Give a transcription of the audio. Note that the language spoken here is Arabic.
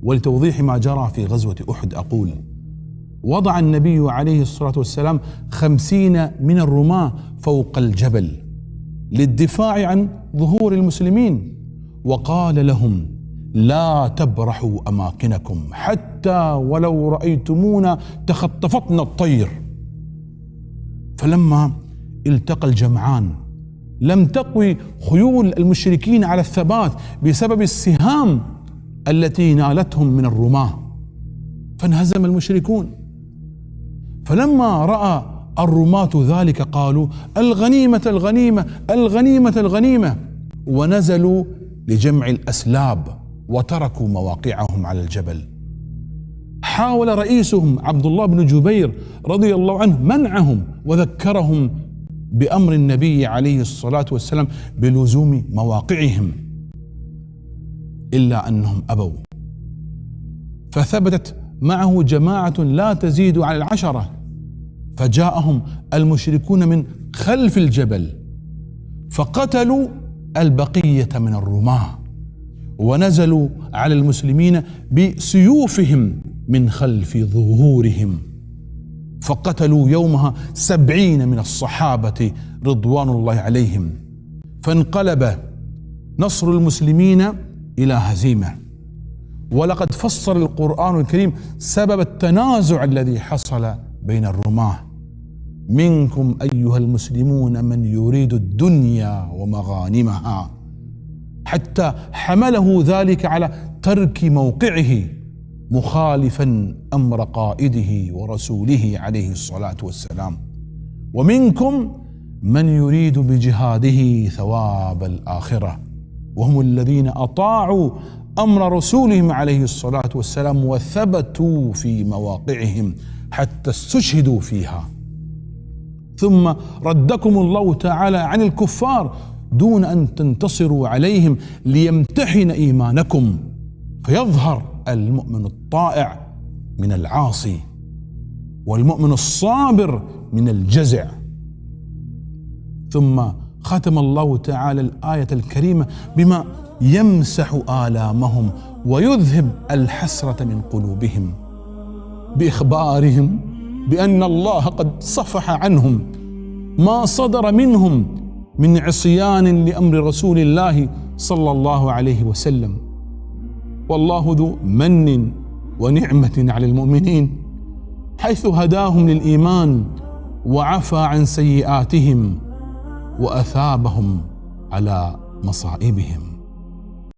ولتوضيح ما جرى في غزوة أحد أقول: وضع النبي عليه الصلاة والسلام 50 من الرماة فوق الجبل للدفاع عن ظهور المسلمين، وقال لهم: لا تبرحوا أماكنكم حتى ولو رأيتمونا تخطفتنا الطير. فلما التقى الجمعان لم تقوي خيول المشركين على الثبات بسبب السهام التي نالتهم من الرماة، فانهزم المشركون. فلما رأى الرماة ذلك قالوا: الغنيمة الغنيمة الغنيمة الغنيمة، ونزلوا لجمع الأسلاب وتركوا مواقعهم على الجبل. حاول رئيسهم عبد الله بن جبير رضي الله عنه منعهم وذكرهم بأمر النبي عليه الصلاة والسلام بلزوم مواقعهم، إلا أنهم أبوا، فثبتت معه جماعة لا تزيد على 10، فجاءهم المشركون من خلف الجبل فقتلوا البقية من الرماة، ونزلوا على المسلمين بسيوفهم من خلف ظهورهم، فقتلوا يومها 70 من الصحابة رضوان الله عليهم، فانقلب نصر المسلمين إلى هزيمة. ولقد فسر القرآن الكريم سبب التنازع الذي حصل بين الرماة: منكم أيها المسلمون من يريد الدنيا ومغانمها، حتى حمله ذلك على ترك موقعه مخالفا أمر قائده ورسوله عليه الصلاة والسلام، ومنكم من يريد بجهاده ثواب الآخرة، وهم الذين أطاعوا أمر رسولهم عليه الصلاة والسلام وثبتوا في مواقعهم حتى استشهدوا فيها. ثم ردكم الله تعالى عن الكفار دون أن تنتصروا عليهم ليمتحن إيمانكم، فيظهر المؤمن الطائع من العاصي، والمؤمن الصابر من الجزع. ثم ختم الله تعالى الآية الكريمة بما يمسح آلامهم ويذهب الحسرة من قلوبهم، بإخبارهم بأن الله قد صفح عنهم ما صدر منهم من عصيان لأمر رسول الله صلى الله عليه وسلم. والله ذو من ونعمة على المؤمنين، حيث هداهم للإيمان وعفى عن سيئاتهم وأثابهم على مصائبهم.